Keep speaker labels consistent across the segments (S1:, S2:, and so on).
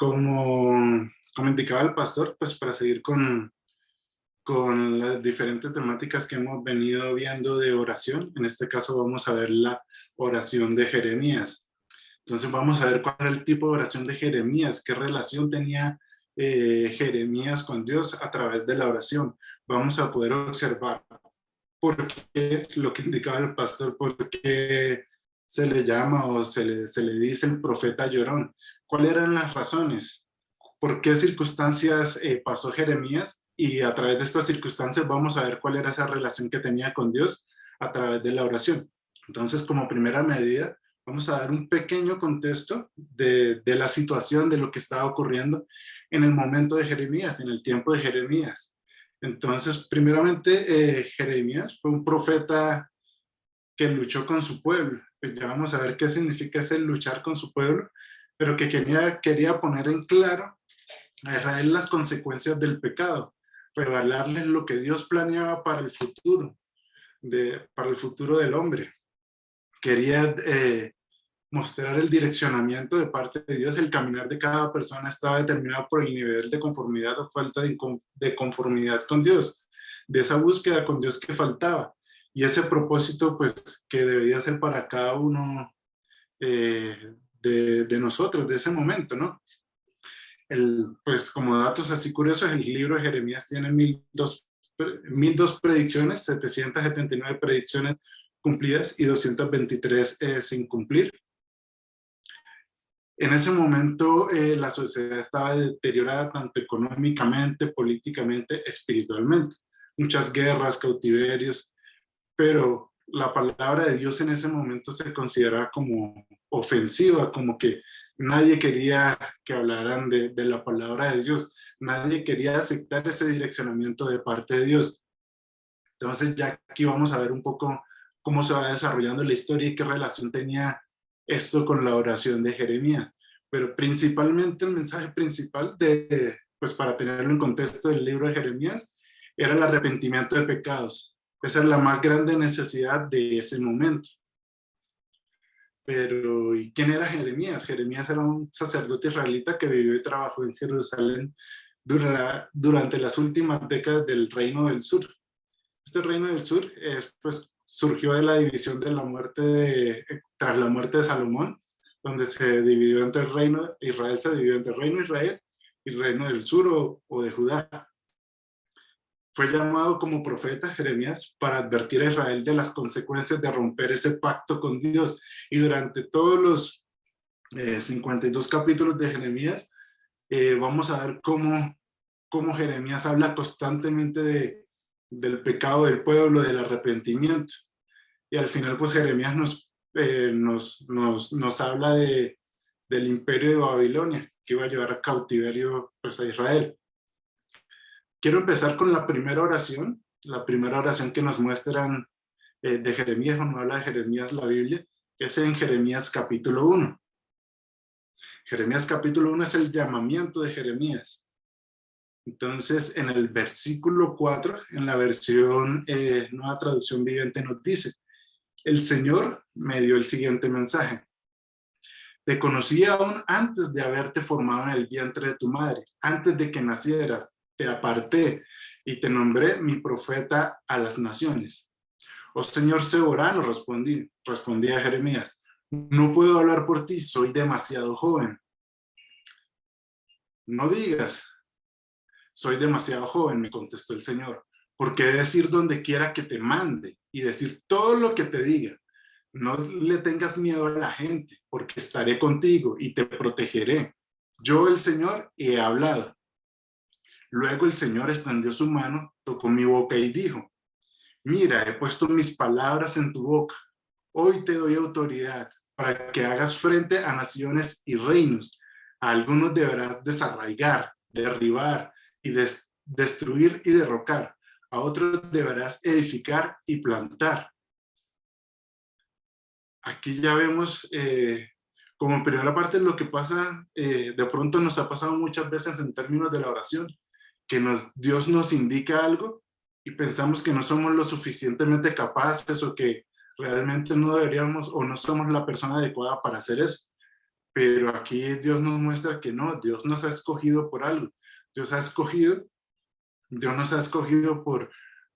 S1: Como indicaba el pastor, pues para seguir con las diferentes temáticas que hemos venido viendo de oración, en este caso vamos a ver la oración de Jeremías. Entonces vamos a ver cuál era el tipo de oración de Jeremías, qué relación tenía Jeremías con Dios a través de la oración. Vamos a poder observar por qué, lo que indicaba el pastor, por qué se le llama o se le dice el profeta llorón. ¿Cuáles eran las razones? ¿Por qué circunstancias pasó Jeremías? Y a través de estas circunstancias vamos a ver cuál era esa relación que tenía con Dios a través de la oración. Entonces, como primera medida, vamos a dar un pequeño contexto de la situación, de lo que estaba ocurriendo en el momento de Jeremías, en el tiempo de Jeremías. Entonces, primeramente, Jeremías fue un profeta que luchó con su pueblo. Pues ya vamos a ver qué significa ese luchar con su pueblo, pero que quería poner en claro a Israel las consecuencias del pecado, revelarles lo que Dios planeaba para el futuro, para el futuro del hombre. Quería mostrar el direccionamiento de parte de Dios. El caminar de cada persona estaba determinado por el nivel de conformidad o falta de conformidad con Dios, de esa búsqueda con Dios que faltaba. Y ese propósito, pues, que debía ser para cada uno de nosotros, de ese momento, ¿no? Pues como datos así curiosos, el libro de Jeremías tiene 1002 predicciones, 779 predicciones cumplidas y 223 sin cumplir. En ese momento la sociedad estaba deteriorada tanto económicamente, políticamente, espiritualmente. Muchas guerras, cautiverios, pero la palabra de Dios en ese momento se consideraba como ofensiva, como que nadie quería que hablaran de la palabra de Dios, nadie quería aceptar ese direccionamiento de parte de Dios. Entonces ya aquí vamos a ver un poco cómo se va desarrollando la historia y qué relación tenía esto con la oración de Jeremías. Pero principalmente el mensaje principal pues para tenerlo en contexto del libro de Jeremías, era el arrepentimiento de pecados. Esa es la más grande necesidad de ese momento. Pero, ¿y quién era Jeremías? Jeremías era un sacerdote israelita que vivió y trabajó en Jerusalén durante las últimas décadas del Reino del Sur. Este Reino del Sur pues, surgió de la división de la muerte tras la muerte de Salomón, donde se dividió entre el reino, Israel se dividió entre el Reino de Israel y el Reino del Sur o de Judá. Fue llamado como profeta Jeremías para advertir a Israel de las consecuencias de romper ese pacto con Dios. Y durante todos los 52 capítulos de Jeremías, vamos a ver cómo Jeremías habla constantemente del pecado del pueblo, del arrepentimiento. Y al final, pues Jeremías nos habla del imperio de Babilonia, que iba a llevar a cautiverio pues, a Israel. Quiero empezar con la primera oración que nos muestran de Jeremías, cuando habla de Jeremías la Biblia, que es en Jeremías capítulo 1. Jeremías capítulo 1 es el llamamiento de Jeremías. Entonces, en el versículo 4, en la versión Nueva Traducción Viviente, nos dice: el Señor me dio el siguiente mensaje. Te conocí aún antes de haberte formado en el vientre de tu madre, antes de que nacieras, te aparté y te nombré mi profeta a las naciones. Oh Señor soberano, respondí a Jeremías, no puedo hablar por ti, soy demasiado joven. No digas, soy demasiado joven, me contestó el Señor, porque he de decir donde quiera que te mande y decir todo lo que te diga. No le tengas miedo a la gente, porque estaré contigo y te protegeré. Yo, el Señor, he hablado. Luego el Señor extendió su mano, tocó mi boca y dijo: mira, he puesto mis palabras en tu boca. Hoy te doy autoridad para que hagas frente a naciones y reinos. A algunos deberás desarraigar, derribar y destruir y derrocar. A otros deberás edificar y plantar. Aquí ya vemos como en primera parte lo que pasa, de pronto nos ha pasado muchas veces en términos de la oración, que Dios nos indica algo y pensamos que no somos lo suficientemente capaces o que realmente no deberíamos o no somos la persona adecuada para hacer eso. Pero aquí Dios nos muestra que no, Dios nos ha escogido por algo. Dios ha escogido, Dios nos ha escogido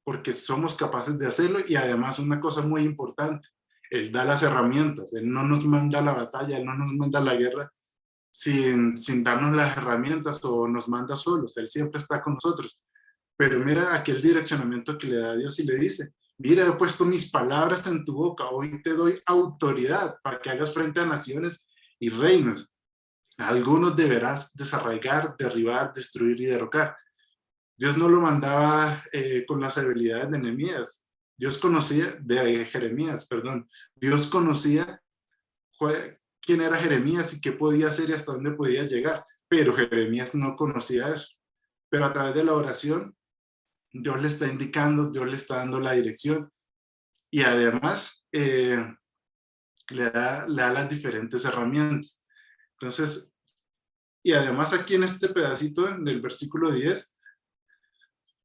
S1: porque somos capaces de hacerlo, y además una cosa muy importante, Él da las herramientas, Él no nos manda a la batalla, Él no nos manda a la guerra sin darnos las herramientas o nos manda solos, Él siempre está con nosotros. Pero mira aquel direccionamiento que le da Dios y le dice: mira, he puesto mis palabras en tu boca, hoy te doy autoridad para que hagas frente a naciones y reinos. A algunos deberás desarraigar, derribar, destruir y derrocar. Dios no lo mandaba con las habilidades de Nehemías. Dios conocía, de Jeremías, perdón. Dios conocía quién era Jeremías y qué podía hacer y hasta dónde podía llegar. Pero Jeremías no conocía eso. Pero a través de la oración, Dios le está indicando, Dios le está dando la dirección, y además le da las diferentes herramientas. Entonces, y además aquí en este pedacito, en el versículo 10,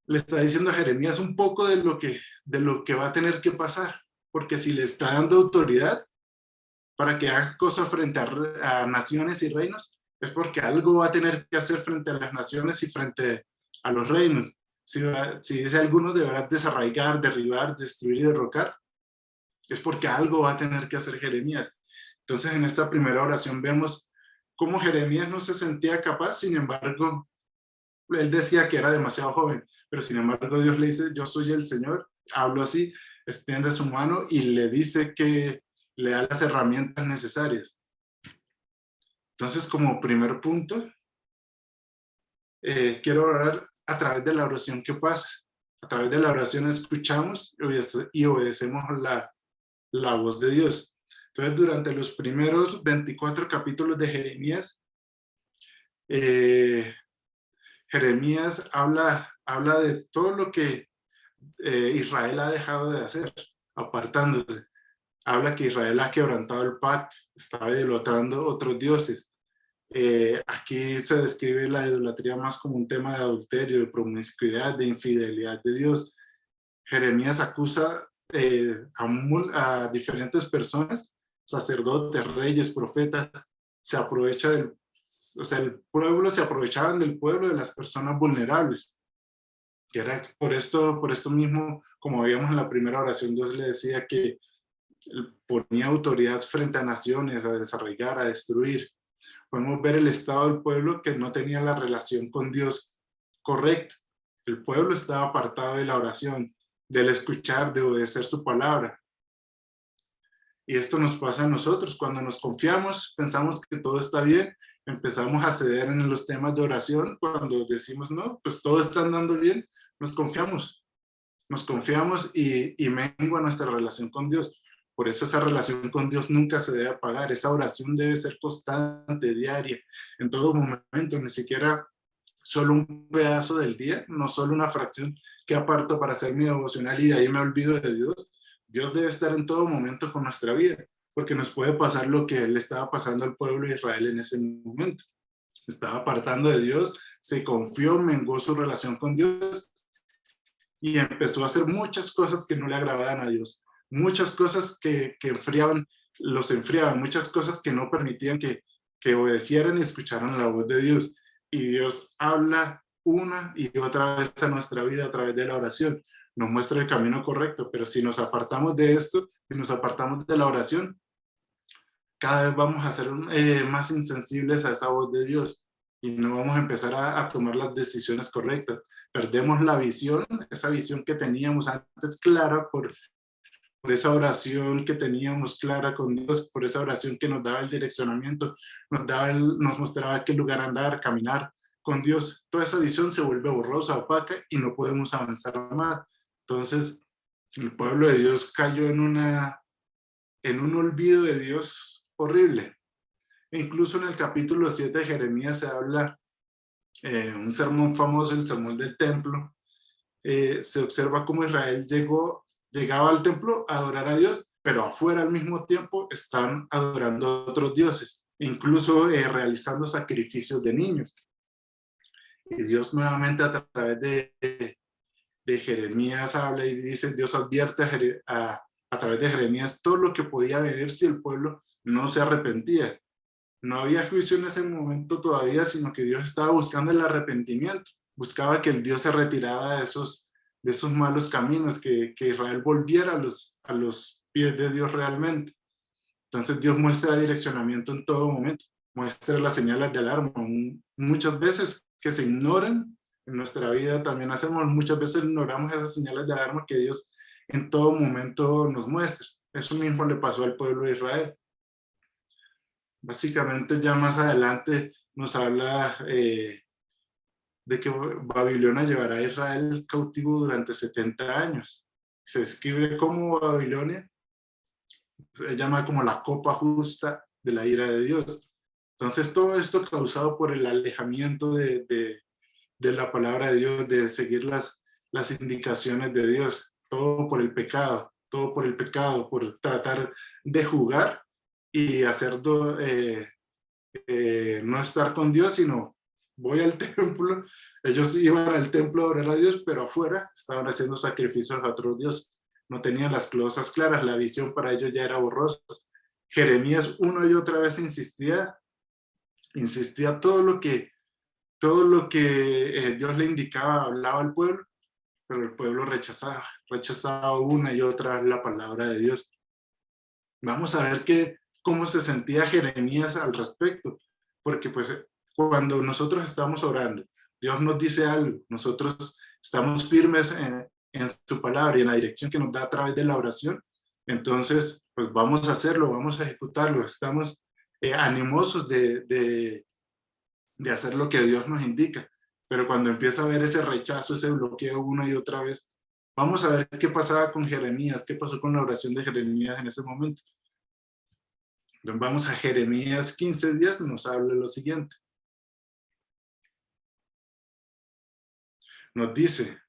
S1: le está diciendo a Jeremías un poco de lo que va a tener que pasar, porque si le está dando autoridad para que haga cosas frente a naciones y reinos, es porque algo va a tener que hacer frente a las naciones y frente a los reinos. Si dice alguno deberá desarraigar, derribar, destruir y derrocar, es porque algo va a tener que hacer Jeremías. Entonces, en esta primera oración vemos cómo Jeremías no se sentía capaz, sin embargo, él decía que era demasiado joven, pero sin embargo Dios le dice: yo soy el Señor, hablo así, extiende su mano y le dice que le da las herramientas necesarias. Entonces, como primer punto, quiero orar a través de la oración. ¿Qué pasa? A través de la oración escuchamos y obedecemos la voz de Dios. Entonces, durante los primeros 24 capítulos de Jeremías, Jeremías habla de todo lo que Israel ha dejado de hacer, apartándose. Habla que Israel ha quebrantado el pacto, estaba idolatrando otros dioses. Aquí se describe la idolatría más como un tema de adulterio, de promiscuidad, de infidelidad de Dios. Jeremías acusa a diferentes personas, sacerdotes, reyes, profetas, se aprovecha o sea, el pueblo se aprovechaban del pueblo, de las personas vulnerables, que era por esto mismo, como veíamos en la primera oración, Dios le decía que ponía autoridad frente a naciones, a desarraigar, a destruir. Podemos ver el estado del pueblo que no tenía la relación con Dios correcta. El pueblo estaba apartado de la oración, del escuchar, de obedecer su palabra. Y esto nos pasa a nosotros cuando nos confiamos, pensamos que todo está bien, empezamos a ceder en los temas de oración. Cuando decimos, no, pues todo está andando bien, nos confiamos y mengua nuestra relación con Dios. Por eso esa relación con Dios nunca se debe apagar. Esa oración debe ser constante, diaria, en todo momento, ni siquiera solo un pedazo del día, no solo una fracción que aparto para hacer mi devocional y de ahí me olvido de Dios. Dios debe estar en todo momento con nuestra vida, porque nos puede pasar lo que le estaba pasando al pueblo de Israel en ese momento. Estaba apartando de Dios, se confió, menguó su relación con Dios y empezó a hacer muchas cosas que no le agradaban a Dios, muchas cosas que los enfriaban, muchas cosas que no permitían que obedecieran y escucharan la voz de Dios. Y Dios habla una y otra vez a nuestra vida a través de la oración, nos muestra el camino correcto, pero si nos apartamos de esto, si nos apartamos de la oración, cada vez vamos a ser más insensibles a esa voz de Dios y no vamos a empezar a tomar las decisiones correctas. Perdemos la visión, esa visión que teníamos antes clara por esa oración que teníamos clara con Dios, por esa oración que nos daba el direccionamiento, nos mostraba qué lugar andar, caminar con Dios. Toda esa visión se vuelve borrosa, opaca y no podemos avanzar más. Entonces, el pueblo de Dios cayó en un olvido de Dios horrible. E incluso en el capítulo 7 de Jeremías se habla un sermón famoso, el sermón del templo. Se observa cómo Israel llegaba al templo a adorar a Dios, pero afuera al mismo tiempo están adorando a otros dioses, incluso realizando sacrificios de niños. Y Dios nuevamente a través de Jeremías habla y dice, Dios advierte a través de Jeremías todo lo que podía venir si el pueblo no se arrepentía. No había juicio en ese momento todavía, sino que Dios estaba buscando el arrepentimiento. Buscaba que el Dios se retirara de esos malos caminos, que Israel volviera a los pies de Dios realmente. Entonces Dios muestra direccionamiento en todo momento, muestra las señales de alarma. Muchas veces que se ignoran en nuestra vida, también hacemos, muchas veces ignoramos esas señales de alarma que Dios en todo momento nos muestra. Eso mismo le pasó al pueblo de Israel. Básicamente ya más adelante nos habla de que Babilonia llevará a Israel cautivo durante 70 años. Se escribe como Babilonia, se llama como la copa justa de la ira de Dios. Entonces todo esto causado por el alejamiento de la palabra de Dios, de seguir las indicaciones de Dios, todo por el pecado, todo por el pecado, por tratar de jugar y hacer no estar con Dios, sino voy al templo. Ellos iban al templo a orar a Dios, pero afuera estaban haciendo sacrificios a otros dioses. No tenían las cosas claras, la visión para ellos ya era borrosa. Jeremías una y otra vez insistía todo lo que Dios le indicaba, hablaba al pueblo, pero el pueblo rechazaba una y otra vez la palabra de Dios. Vamos a ver cómo se sentía Jeremías al respecto, porque pues cuando nosotros estamos orando, Dios nos dice algo, nosotros estamos firmes en su palabra y en la dirección que nos da a través de la oración, entonces pues vamos a hacerlo, vamos a ejecutarlo, estamos animosos de hacer lo que Dios nos indica, pero cuando empieza a haber ese rechazo, ese bloqueo una y otra vez, vamos a ver qué pasaba con Jeremías, qué pasó con la oración de Jeremías en ese momento. Entonces vamos a Jeremías 15:10, nos habla lo siguiente. Nos dice,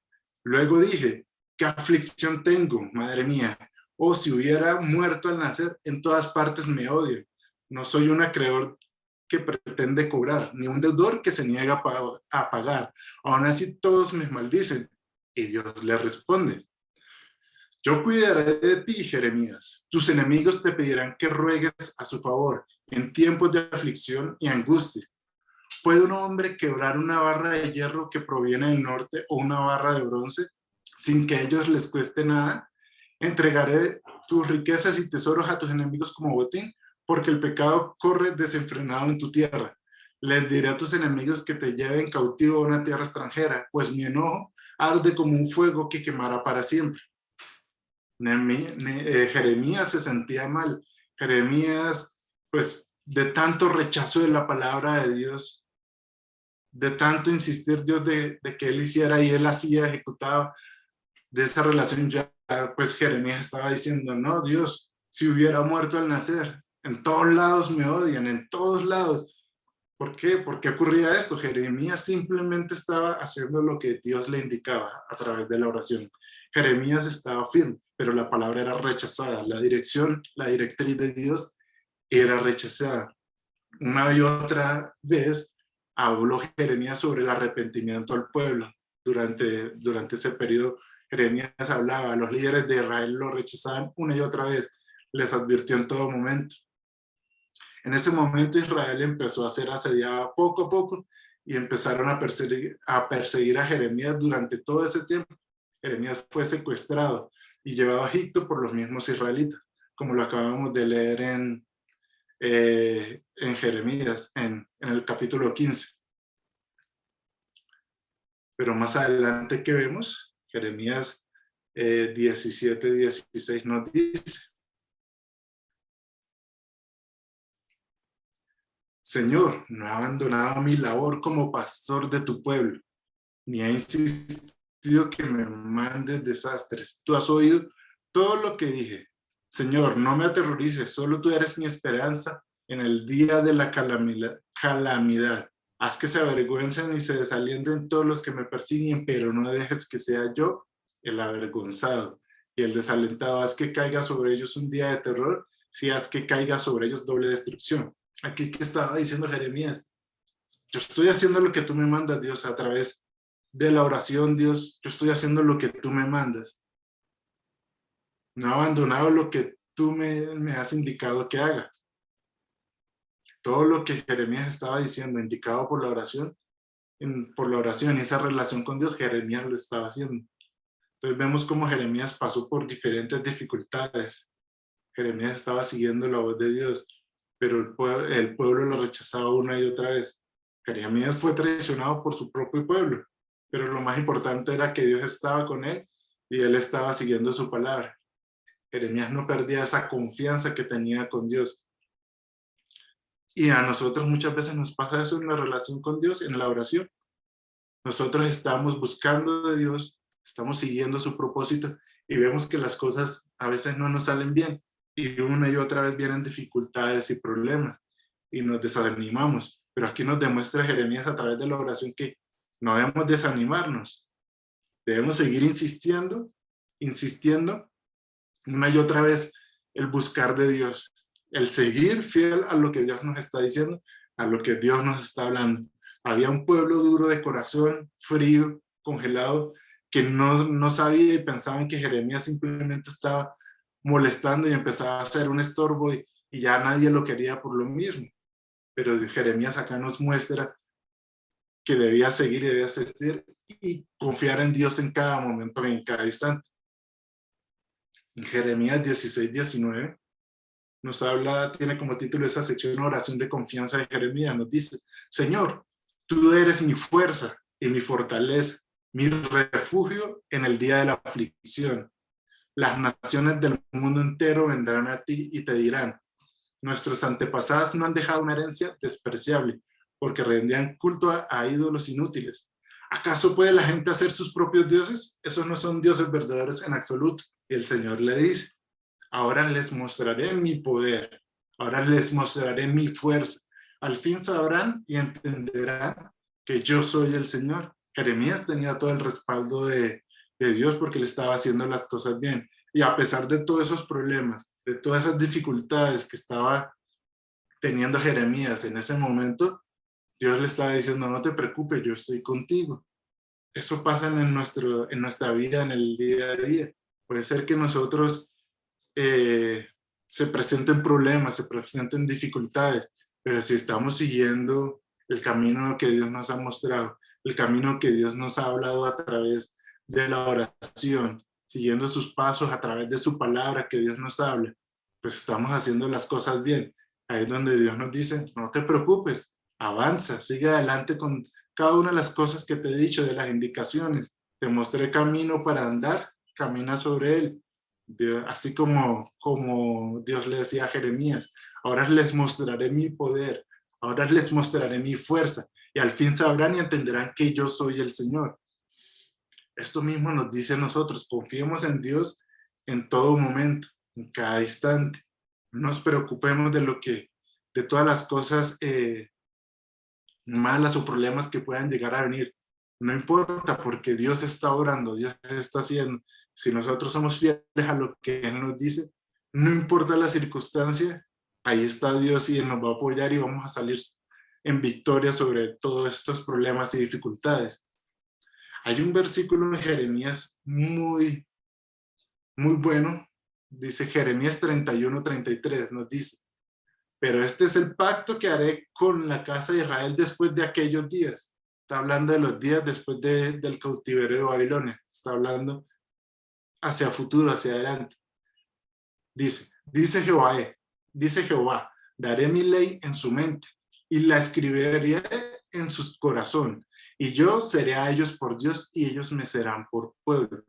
S1: luego dije, ¿qué aflicción tengo, madre mía? Oh, si hubiera muerto al nacer, en todas partes me odian. No soy un acreedor que pretende cobrar, ni un deudor que se niega a pagar. Aún así todos me maldicen. Y Dios le responde, yo cuidaré de ti, Jeremías. Tus enemigos te pedirán que ruegues a su favor en tiempos de aflicción y angustia. ¿Puede un hombre quebrar una barra de hierro que proviene del norte o una barra de bronce sin que a ellos les cueste nada? Entregaré tus riquezas y tesoros a tus enemigos como botín, porque el pecado corre desenfrenado en tu tierra. Les diré a tus enemigos que te lleven cautivo a una tierra extranjera, pues mi enojo arde como un fuego que quemará para siempre. Jeremías se sentía mal. Jeremías, pues, de tanto rechazo de la palabra de Dios, de tanto insistir Dios de que él hiciera y él hacía, ejecutaba, de esa relación ya, pues Jeremías estaba diciendo, no, Dios, si hubiera muerto al nacer, en todos lados me odian, en todos lados. ¿Por qué? ¿Por qué ocurría esto? Jeremías simplemente estaba haciendo lo que Dios le indicaba a través de la oración. Jeremías estaba firme, pero la palabra era rechazada. La dirección, la directriz de Dios era rechazada. Una y otra vez habló Jeremías sobre el arrepentimiento al pueblo. Durante ese periodo, Jeremías hablaba, los líderes de Israel lo rechazaban una y otra vez, les advirtió en todo momento. En ese momento Israel empezó a ser asediada poco a poco y empezaron a perseguir a Jeremías durante todo ese tiempo. Jeremías fue secuestrado y llevado a Egipto por los mismos israelitas, como lo acabamos de leer en Jeremías, en el capítulo 15. Pero más adelante que vemos, Jeremías 17:16 nos dice, Señor, no he abandonado mi labor como pastor de tu pueblo, ni he insistido que me mandes desastres. Tú has oído todo lo que dije. Señor, no me aterrorices, solo tú eres mi esperanza en el día de la calamidad. Haz que se avergüencen y se desalienten todos los que me persiguen, pero no dejes que sea yo el avergonzado y el desalentado. Haz que caiga sobre ellos un día de terror, si haz que caiga sobre ellos doble destrucción. Aquí que estaba diciendo Jeremías, yo estoy haciendo lo que tú me mandas, Dios, a través de la oración, Dios, yo estoy haciendo lo que tú me mandas. No he abandonado lo que tú me has indicado que haga. Todo lo que Jeremías estaba diciendo, indicado por la oración, por la oración y esa relación con Dios, Jeremías lo estaba haciendo. Entonces vemos cómo Jeremías pasó por diferentes dificultades. Jeremías estaba siguiendo la voz de Dios, pero el pueblo lo rechazaba una y otra vez. Jeremías fue traicionado por su propio pueblo, pero lo más importante era que Dios estaba con él y él estaba siguiendo su palabra. Jeremías no perdía esa confianza que tenía con Dios. Y a nosotros muchas veces nos pasa eso en la relación con Dios, en la oración. Nosotros estamos buscando de Dios, estamos siguiendo su propósito y vemos que las cosas a veces no nos salen bien y una y otra vez vienen dificultades y problemas y nos desanimamos. Pero aquí nos demuestra Jeremías a través de la oración que no debemos desanimarnos, debemos seguir insistiendo, insistiendo una y otra vez el buscar de Dios, el seguir fiel a lo que Dios nos está diciendo, a lo que Dios nos está hablando. Había un pueblo duro de corazón, frío, congelado, que no sabía y pensaban que Jeremías simplemente estaba molestando y empezaba a ser un estorbo y ya nadie lo quería por lo mismo. Pero Jeremías acá nos muestra que debía seguir y debía asistir y confiar en Dios en cada momento, en cada instante. En Jeremías 16:19 nos habla, tiene como título esta sección oración de confianza de Jeremías, nos dice: Señor, tú eres mi fuerza y mi fortaleza, mi refugio en el día de la aflicción. Las naciones del mundo entero vendrán a ti y te dirán: nuestros antepasados no han dejado una herencia despreciable, porque rendían culto a ídolos inútiles. ¿Acaso puede la gente hacer sus propios dioses? Esos no son dioses verdaderos en absoluto. Y el Señor le dice: ahora les mostraré mi poder, ahora les mostraré mi fuerza. Al fin sabrán y entenderán que yo soy el Señor. Jeremías tenía todo el respaldo de Dios porque le estaba haciendo las cosas bien. Y a pesar de todos esos problemas, de todas esas dificultades que estaba teniendo Jeremías en ese momento, Dios le estaba diciendo: no te preocupes, yo estoy contigo. Eso pasa en nuestra vida, en el día a día. Puede ser que nosotros se presenten problemas, se presenten dificultades, pero si estamos siguiendo el camino que Dios nos ha mostrado, el camino que Dios nos ha hablado a través de la oración, siguiendo sus pasos a través de su palabra que Dios nos habla, pues estamos haciendo las cosas bien. Ahí es donde Dios nos dice: no te preocupes, avanza, sigue adelante con cada una de las cosas que te he dicho, de las indicaciones. Te mostré camino para andar, camina sobre él. Dios, así como Dios le decía a Jeremías: ahora les mostraré mi poder, ahora les mostraré mi fuerza, y al fin sabrán y entenderán que yo soy el Señor. Esto mismo nos dice a nosotros: confiemos en Dios en todo momento, en cada instante. No nos preocupemos de todas las cosas malas o problemas que puedan llegar a venir. No importa, porque Dios está orando, Dios está haciendo. Si nosotros somos fieles a lo que Él nos dice, no importa la circunstancia, ahí está Dios y Él nos va a apoyar y vamos a salir en victoria sobre todos estos problemas y dificultades. Hay un versículo en Jeremías muy, muy bueno. Dice Jeremías 31:33, nos dice: pero este es el pacto que haré con la casa de Israel después de aquellos días. Está hablando de los días después del cautiverio de Babilonia. Está hablando hacia futuro, hacia adelante. Dice Jehová: daré mi ley en su mente y la escribiré en su corazón. Y yo seré a ellos por Dios y ellos me serán por pueblo.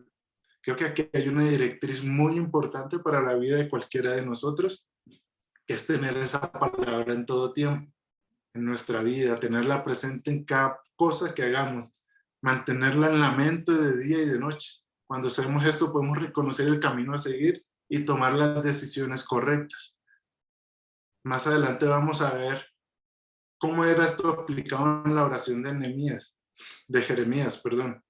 S1: Creo que aquí hay una directriz muy importante para la vida de cualquiera de nosotros, que es tener esa palabra en todo tiempo, en nuestra vida, tenerla presente en cada cosa que hagamos, mantenerla en la mente de día y de noche. Cuando hacemos esto podemos reconocer el camino a seguir y tomar las decisiones correctas. Más adelante vamos a ver cómo era esto aplicado en la oración de Jeremías, perdón.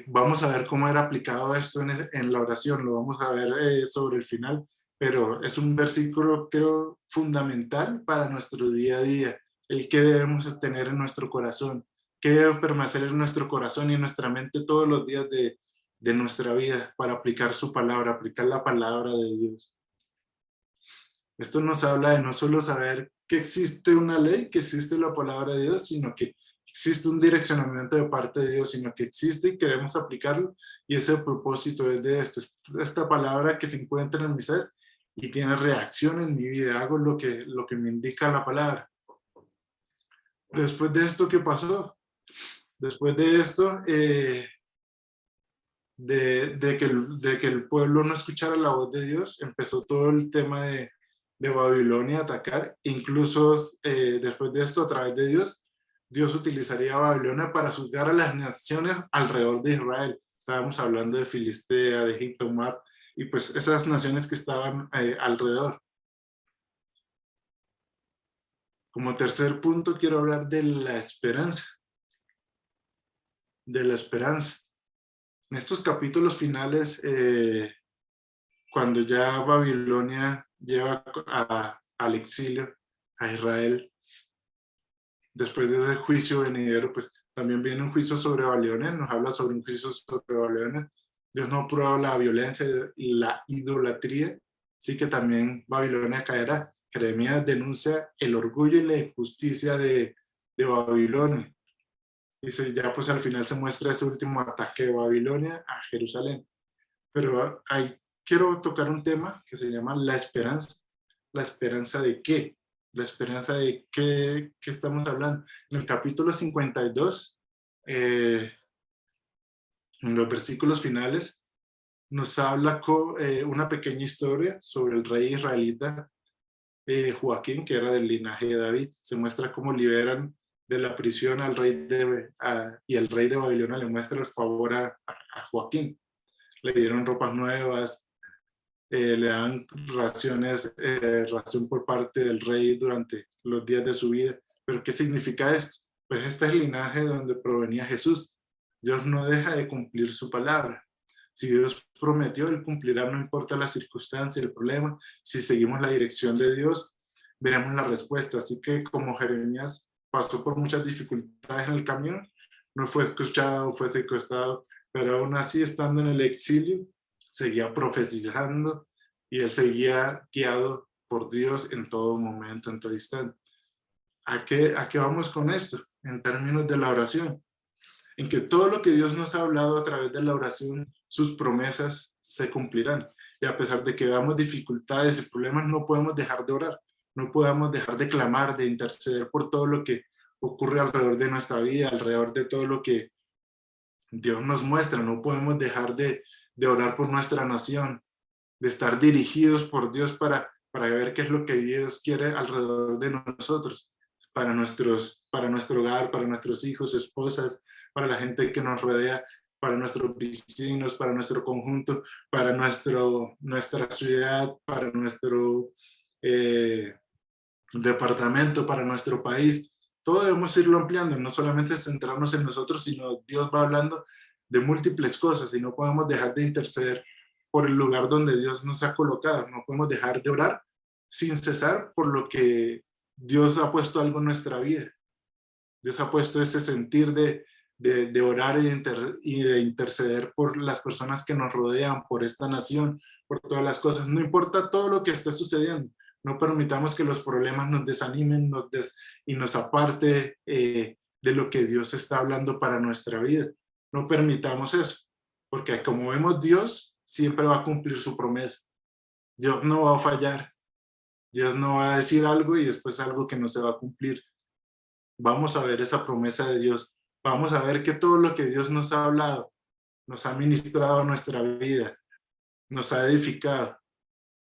S1: Vamos a ver cómo era aplicado esto en la oración, lo vamos a ver sobre el final, pero es un versículo, creo, fundamental para nuestro día a día, el que debemos tener en nuestro corazón, que debe permanecer en nuestro corazón y en nuestra mente todos los días de nuestra vida para aplicar su palabra, aplicar la palabra de Dios. Esto nos habla de no solo saber que existe una ley, que existe la palabra de Dios, sino que existe un direccionamiento de parte de Dios, sino que existe y queremos aplicarlo. Y ese propósito es de esto, esta palabra que se encuentra en mi ser y tiene reacción en mi vida. Hago lo que me indica la palabra. Después de esto, ¿qué pasó? Después de esto, de que el pueblo no escuchara la voz de Dios, empezó todo el tema de Babilonia a atacar. Incluso después de esto, a través de Dios, Dios utilizaría a Babilonia para juzgar a las naciones alrededor de Israel. Estábamos hablando de Filistea, de Egipto, Moab, y pues esas naciones que estaban alrededor. Como tercer punto, quiero hablar de la esperanza. De la esperanza. En estos capítulos finales, cuando ya Babilonia lleva al exilio a Israel, después de ese juicio venidero, pues también viene un juicio sobre Babilonia, nos habla sobre un juicio sobre Babilonia. Dios no prueba la violencia y la idolatría, sí que también Babilonia caerá. Jeremías denuncia el orgullo y la injusticia de Babilonia. Dice, ya pues al final se muestra ese último ataque de Babilonia a Jerusalén. Pero ahí quiero tocar un tema que se llama la esperanza. ¿La esperanza de qué? La esperanza de qué estamos hablando. En el capítulo 52, en los versículos finales, nos habla una pequeña historia sobre el rey israelita Joaquín, que era del linaje de David. Se muestra cómo liberan de la prisión al rey y el rey de Babilonia le muestra el favor a Joaquín. Le dieron ropas nuevas, le dan ración por parte del rey durante los días de su vida. ¿Pero qué significa esto? Pues este es el linaje de donde provenía Jesús. Dios no deja de cumplir su palabra. Si Dios prometió, Él cumplirá, no importa la circunstancia, el problema. Si seguimos la dirección de Dios, veremos la respuesta. Así que como Jeremías pasó por muchas dificultades en el camino, no fue escuchado, fue secuestrado, pero aún así, estando en el exilio, seguía profetizando y él seguía guiado por Dios en todo momento, en todo instante. ¿A qué vamos con esto? En términos de la oración, en que todo lo que Dios nos ha hablado a través de la oración, sus promesas se cumplirán. Y a pesar de que veamos dificultades y problemas, no podemos dejar de orar, no podemos dejar de clamar, de interceder por todo lo que ocurre alrededor de nuestra vida, alrededor de todo lo que Dios nos muestra. No podemos dejar de orar por nuestra nación, de estar dirigidos por Dios para ver qué es lo que Dios quiere alrededor de nosotros, para nuestro hogar, para nuestros hijos, esposas, para la gente que nos rodea, para nuestros vecinos, para nuestro conjunto, para nuestra ciudad, para nuestro departamento, para nuestro país. Todo debemos irlo ampliando, no solamente centrarnos en nosotros, sino Dios va hablando de múltiples cosas y no podemos dejar de interceder por el lugar donde Dios nos ha colocado. No podemos dejar de orar sin cesar por lo que Dios ha puesto algo en nuestra vida. Dios ha puesto ese sentir de orar y de interceder por las personas que nos rodean, por esta nación, por todas las cosas. No importa todo lo que esté sucediendo. No permitamos que los problemas nos desanimen y nos aparte de lo que Dios está hablando para nuestra vida. No permitamos eso, porque como vemos, Dios siempre va a cumplir su promesa. Dios no va a fallar. Dios no va a decir algo y después algo que no se va a cumplir. Vamos a ver esa promesa de Dios. Vamos a ver que todo lo que Dios nos ha hablado, nos ha ministrado a nuestra vida, nos ha edificado.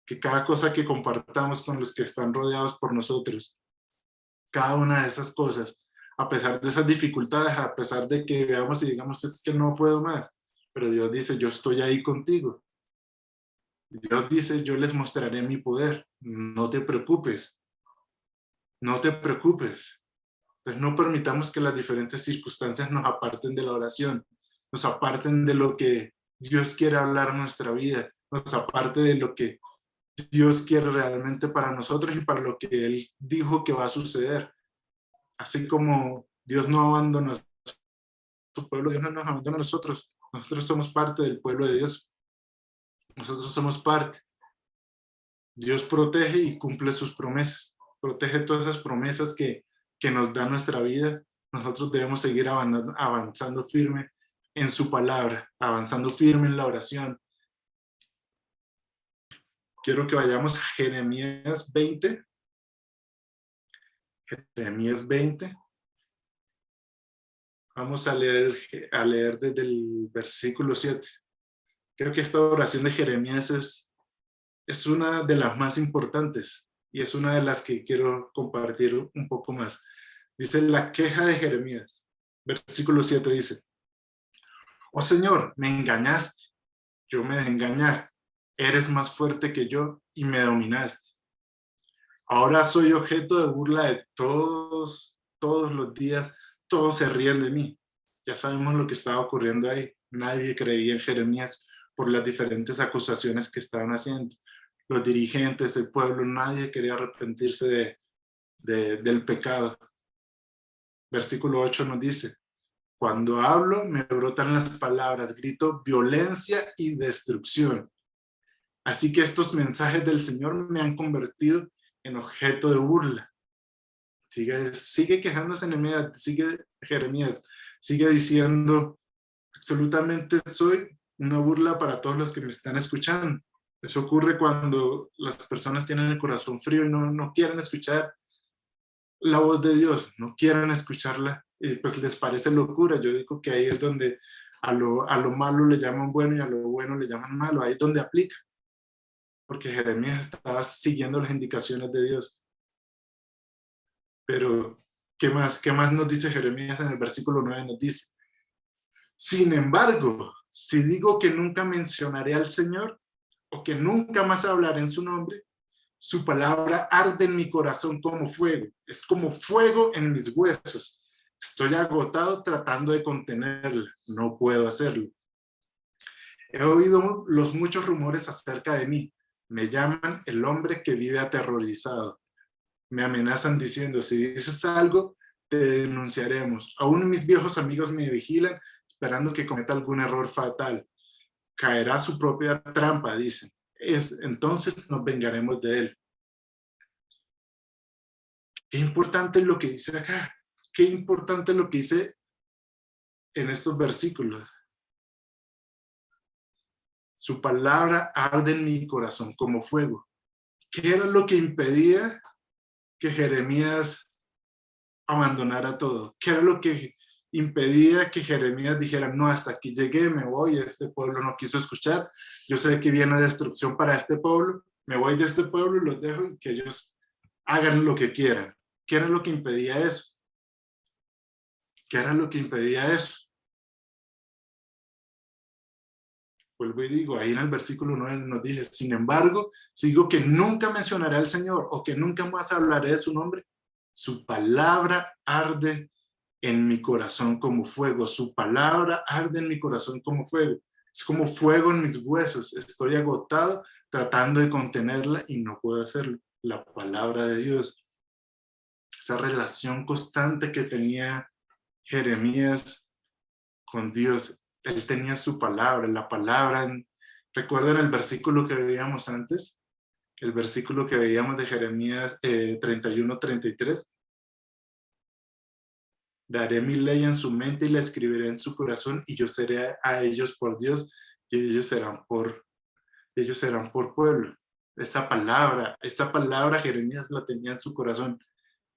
S1: Que cada cosa que compartamos con los que están rodeados por nosotros, cada una de esas cosas, a pesar de esas dificultades, a pesar de que veamos y digamos, es que no puedo más, pero Dios dice, yo estoy ahí contigo. Dios dice, yo les mostraré mi poder, no te preocupes, no te preocupes. Entonces no permitamos que las diferentes circunstancias nos aparten de la oración, nos aparten de lo que Dios quiere hablar en nuestra vida, nos aparte de lo que Dios quiere realmente para nosotros y para lo que Él dijo que va a suceder. Así como Dios no abandona a su pueblo, Dios no nos abandona a nosotros. Nosotros somos parte del pueblo de Dios. Nosotros somos parte. Dios protege y cumple sus promesas. protege todas esas promesas que nos da nuestra vida. Nosotros debemos seguir avanzando firme en su palabra, avanzando firme en la oración. Quiero que vayamos a Jeremías 20. Jeremías 20. Vamos a leer desde el versículo 7. Creo que esta oración de Jeremías es una de las más importantes y es una de las que quiero compartir un poco más. Dice la queja de Jeremías. Versículo 7 dice: oh Señor, me engañaste, yo me dejé engañar. Eres más fuerte que yo y me dominaste. Ahora soy objeto de burla de todos los días. Todos se ríen de mí. Ya sabemos lo que estaba ocurriendo ahí. Nadie creía en Jeremías por las diferentes acusaciones que estaban haciendo. Los dirigentes del pueblo, nadie quería arrepentirse del pecado. Versículo 8 nos dice: cuando hablo me brotan las palabras, grito violencia y destrucción. Así que estos mensajes del Señor me han convertido en objeto de burla. Sigue quejándose Jeremías, sigue diciendo: absolutamente soy una burla para todos los que me están escuchando. Eso ocurre cuando las personas tienen el corazón frío y no quieren escuchar la voz de Dios, no quieren escucharla, y pues les parece locura. Yo digo que ahí es donde a lo malo le llaman bueno y a lo bueno le llaman malo, ahí es donde aplica, porque Jeremías estaba siguiendo las indicaciones de Dios. Pero, ¿qué más nos dice Jeremías en el versículo 9? Nos dice: sin embargo, si digo que nunca mencionaré al Señor o que nunca más hablaré en su nombre, su palabra arde en mi corazón como fuego, es como fuego en mis huesos. Estoy agotado tratando de contenerla, no puedo hacerlo. He oído los muchos rumores acerca de mí. Me llaman el hombre que vive aterrorizado. Me amenazan diciendo: si dices algo, te denunciaremos. Aún mis viejos amigos me vigilan, esperando que cometa algún error fatal. Caerá su propia trampa, dicen. Entonces nos vengaremos de él. Qué importante es lo que dice acá. Qué importante es lo que dice en estos versículos. Su palabra arde en mi corazón como fuego. ¿Qué era lo que impedía que Jeremías abandonara todo? ¿Qué era lo que impedía que Jeremías dijera: no, hasta aquí llegué, me voy, este pueblo no quiso escuchar, yo sé que viene destrucción para este pueblo, me voy de este pueblo y los dejo y que ellos hagan lo que quieran? ¿Qué era lo que impedía eso? ¿Qué era lo que impedía eso? Vuelvo y digo, ahí en el versículo 9 nos dice: sin embargo, si digo que nunca mencionaré al Señor o que nunca más hablaré de su nombre, su palabra arde en mi corazón como fuego. Su palabra arde en mi corazón como fuego. Es como fuego en mis huesos. Estoy agotado tratando de contenerla y no puedo hacerlo. La palabra de Dios. Esa relación constante que tenía Jeremías con Dios. Él tenía su palabra, la palabra. ¿Recuerdan el versículo que veíamos antes? El versículo que veíamos de Jeremías 31-33. Daré mi ley en su mente y la escribiré en su corazón, y yo seré a ellos por Dios y ellos serán por pueblo. Esa palabra Jeremías la tenía en su corazón.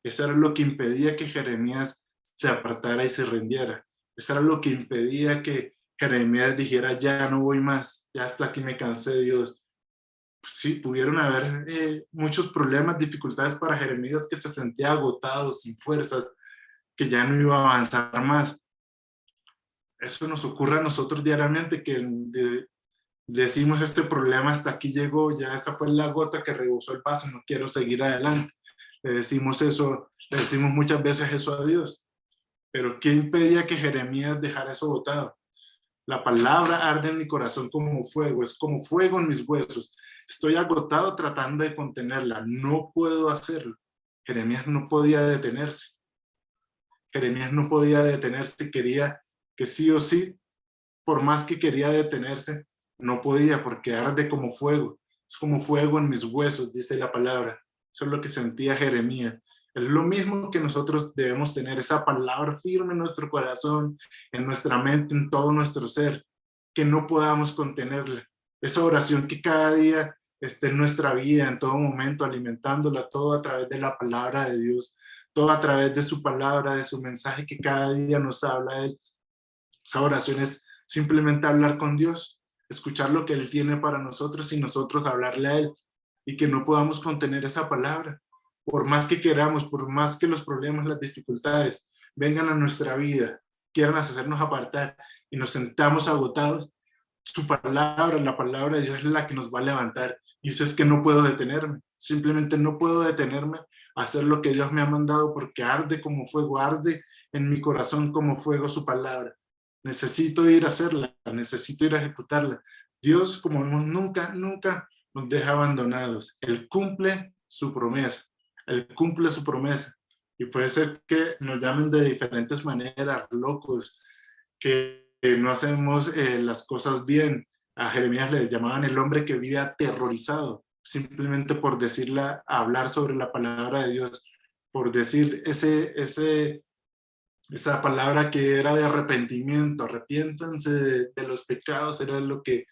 S1: Eso era lo que impedía que Jeremías se apartara y se rindiera. Eso era lo que impedía que Jeremías dijera: ya no voy más, ya hasta aquí me cansé de Dios. Sí, pudieron haber muchos problemas, dificultades para Jeremías, que se sentía agotado, sin fuerzas, que ya no iba a avanzar más. Eso nos ocurre a nosotros diariamente, que decimos: este problema hasta aquí llegó, ya esa fue la gota que rebosó el vaso, no quiero seguir adelante. Le decimos muchas veces eso a Dios. Pero ¿qué impedía que Jeremías dejara eso botado? La palabra arde en mi corazón como fuego, es como fuego en mis huesos. Estoy agotado tratando de contenerla, no puedo hacerlo. Jeremías no podía detenerse. Jeremías no podía detenerse, quería que sí o sí, por más que quería detenerse, no podía, porque arde como fuego. Es como fuego en mis huesos, dice la palabra. Eso es lo que sentía Jeremías. Es lo mismo que nosotros debemos tener, esa palabra firme en nuestro corazón, en nuestra mente, en todo nuestro ser, que no podamos contenerla. Esa oración que cada día esté en nuestra vida, en todo momento, alimentándola todo a través de la palabra de Dios, todo a través de su palabra, de su mensaje que cada día nos habla Él. Esa oración es simplemente hablar con Dios, escuchar lo que Él tiene para nosotros y nosotros hablarle a Él, y que no podamos contener esa palabra. Por más que queramos, por más que los problemas, las dificultades vengan a nuestra vida, quieran hacernos apartar y nos sentamos agotados, su palabra, la palabra de Dios es la que nos va a levantar. Y eso es que no puedo detenerme, simplemente no puedo detenerme a hacer lo que Dios me ha mandado, porque arde como fuego, arde en mi corazón como fuego su palabra. Necesito ir a hacerla, necesito ir a ejecutarla. Dios, como vemos, nunca nos deja abandonados. Él cumple su promesa, Él cumple su promesa. Y puede ser que nos llamen de diferentes maneras, locos, que no hacemos las cosas bien. A Jeremías le llamaban el hombre que vive aterrorizado, simplemente por decirle, hablar sobre la palabra de Dios, por decir esa palabra que era de arrepentimiento, arrepiéntanse de los pecados, era lo que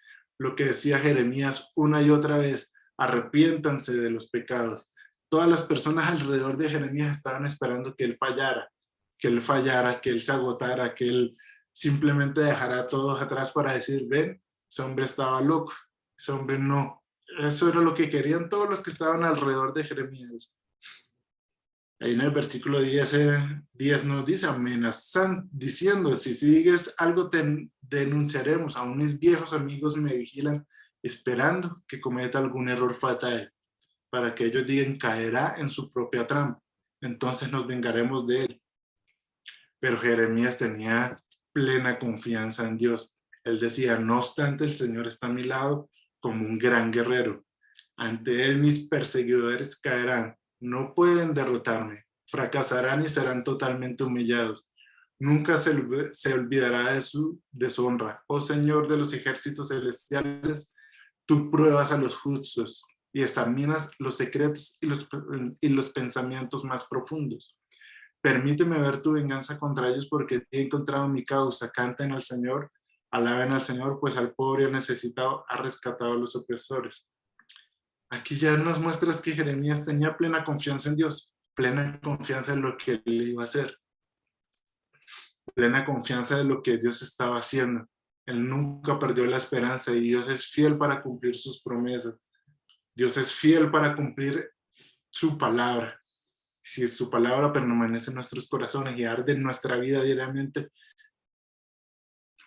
S1: decía Jeremías una y otra vez, arrepiéntanse de los pecados. Todas las personas alrededor de Jeremías estaban esperando que él fallara, que él se agotara, que él simplemente dejara a todos atrás para decir, ven, ese hombre estaba loco, ese hombre no. Eso era lo que querían todos los que estaban alrededor de Jeremías. Ahí en el versículo 10 nos dice, amenazan, diciendo, si sigues algo te denunciaremos, aún mis viejos amigos me vigilan, esperando que cometa algún error fatal, para que ellos digan, caerá en su propia trampa, entonces nos vengaremos de él. Pero Jeremías tenía plena confianza en Dios. Él decía, no obstante, el Señor está a mi lado como un gran guerrero. Ante él mis perseguidores caerán, no pueden derrotarme, fracasarán y serán totalmente humillados. Nunca se olvidará de su deshonra. Oh Señor de los ejércitos celestiales, tú pruebas a los justos y examinas los secretos y los pensamientos más profundos. Permíteme ver tu venganza contra ellos porque he encontrado mi causa. Canten al Señor, alaben al Señor, pues al pobre necesitado ha rescatado a los opresores. Aquí ya nos muestras que Jeremías tenía plena confianza en Dios, plena confianza en lo que él iba a hacer, plena confianza de lo que Dios estaba haciendo. Él nunca perdió la esperanza y Dios es fiel para cumplir sus promesas. Dios es fiel para cumplir su palabra. Si su palabra permanece en nuestros corazones y arde en nuestra vida diariamente,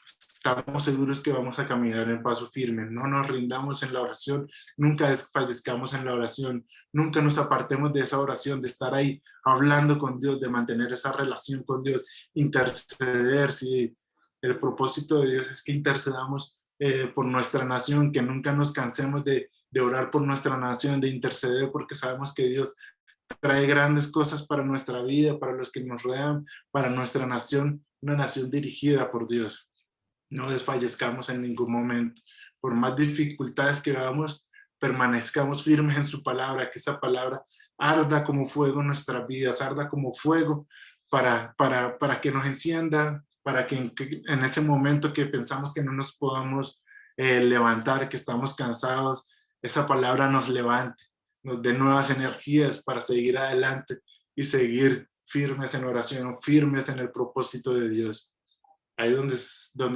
S1: estamos seguros que vamos a caminar en paso firme. No nos rindamos en la oración, nunca desfallezcamos en la oración, nunca nos apartemos de esa oración, de estar ahí hablando con Dios, de mantener esa relación con Dios, interceder. Si el propósito de Dios es que intercedamos por nuestra nación, que nunca nos cansemos de orar por nuestra nación, de interceder, porque sabemos que Dios trae grandes cosas para nuestra vida, para los que nos rodean, para nuestra nación, una nación dirigida por Dios. No desfallezcamos en ningún momento. Por más dificultades que veamos, permanezcamos firmes en su palabra, que esa palabra arda como fuego en nuestras vidas, arda como fuego para que nos encienda, para que en ese momento que pensamos que no nos podamos levantar, que estamos cansados, esa palabra nos levante, nos dé nuevas energías para seguir adelante y seguir firmes en oración, firmes en el propósito de Dios. Ahí donde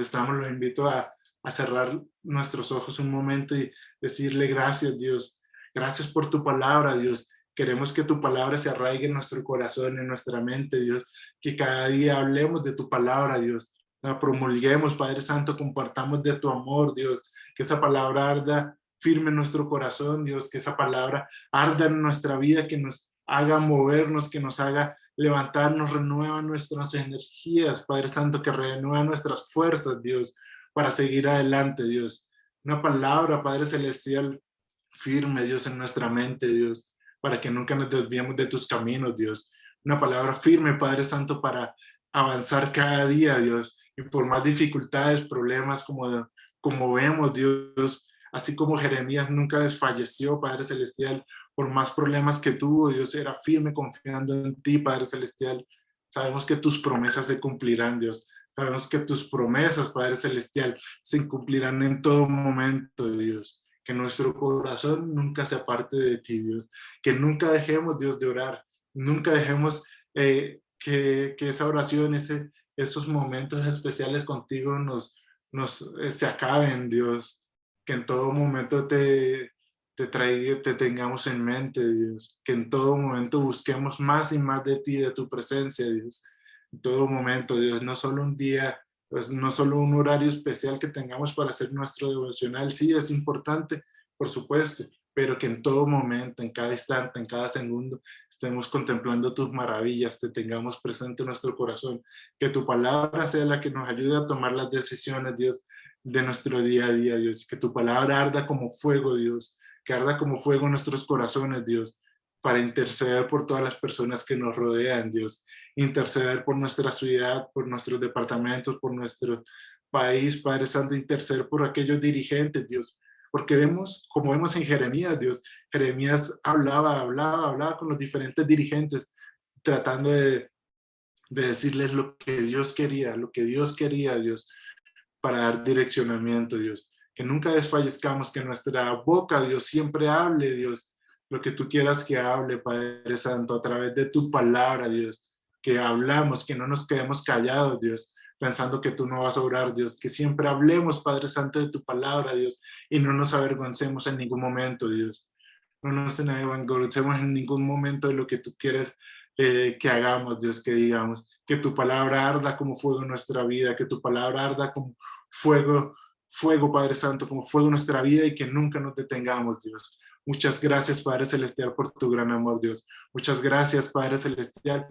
S1: estamos, los invito a cerrar nuestros ojos un momento y decirle gracias, Dios. Gracias por tu palabra, Dios. Queremos que tu palabra se arraigue en nuestro corazón, en nuestra mente, Dios. Que cada día hablemos de tu palabra, Dios. La promulguemos, Padre Santo, compartamos de tu amor, Dios. Que esa palabra arda firme en nuestro corazón, Dios. Que esa palabra arda en nuestra vida, que nos haga movernos, que nos haga levantarnos, renueva nuestras energías, Padre Santo, que renueva nuestras fuerzas, Dios, para seguir adelante, Dios. Una palabra, Padre Celestial, firme, Dios, en nuestra mente, Dios, para que nunca nos desviemos de tus caminos, Dios. Una palabra firme, Padre Santo, para avanzar cada día, Dios. Y por más dificultades, problemas como vemos, Dios, así como Jeremías nunca desfalleció, Padre Celestial, por más problemas que tuvo, Dios era firme confiando en ti, Padre Celestial. Sabemos que tus promesas se cumplirán, Dios. Sabemos que tus promesas, Padre Celestial, se cumplirán en todo momento, Dios. Que nuestro corazón nunca se aparte de ti, Dios. Que nunca dejemos, Dios, de orar. Nunca dejemos que esa oración, esos momentos especiales contigo se acaben, Dios. Que en todo momento te tengamos en mente, Dios. Que en todo momento busquemos más y más de ti, de tu presencia, Dios. En todo momento, Dios, no solo un día, pues no solo un horario especial que tengamos para hacer nuestro devocional, sí es importante, por supuesto, pero que en todo momento, en cada instante, en cada segundo, estemos contemplando tus maravillas, te tengamos presente en nuestro corazón, que tu palabra sea la que nos ayude a tomar las decisiones, Dios, de nuestro día a día, Dios, que tu palabra arda como fuego, Dios, que arda como fuego en nuestros corazones, Dios, para interceder por todas las personas que nos rodean, Dios, interceder por nuestra ciudad, por nuestros departamentos, por nuestro país, Padre Santo, interceder por aquellos dirigentes, Dios, porque vemos, como vemos en Jeremías, Dios, Jeremías hablaba con los diferentes dirigentes, tratando de decirles lo que Dios quería, Dios, para dar direccionamiento, Dios. Que nunca desfallezcamos, que nuestra boca, Dios, siempre hable, Dios, lo que tú quieras que hable, Padre Santo, a través de tu palabra, Dios. Que hablamos, que no nos quedemos callados, Dios, pensando que tú no vas a orar, Dios. Que siempre hablemos, Padre Santo, de tu palabra, Dios, y no nos avergoncemos en ningún momento, Dios. No nos avergoncemos en ningún momento de lo que tú quieres que hagamos, Dios, que digamos. Que tu palabra arda como fuego en nuestra vida, que tu palabra arda como fuego, fuego, Padre Santo, como fuego en nuestra vida y que nunca nos detengamos, Dios. Muchas gracias, Padre Celestial, por tu gran amor, Dios. Muchas gracias, Padre Celestial,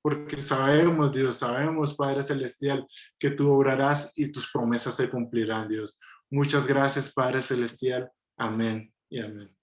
S1: porque sabemos, Dios, sabemos, Padre Celestial, que tú obrarás y tus promesas se cumplirán, Dios. Muchas gracias, Padre Celestial. Amén y amén.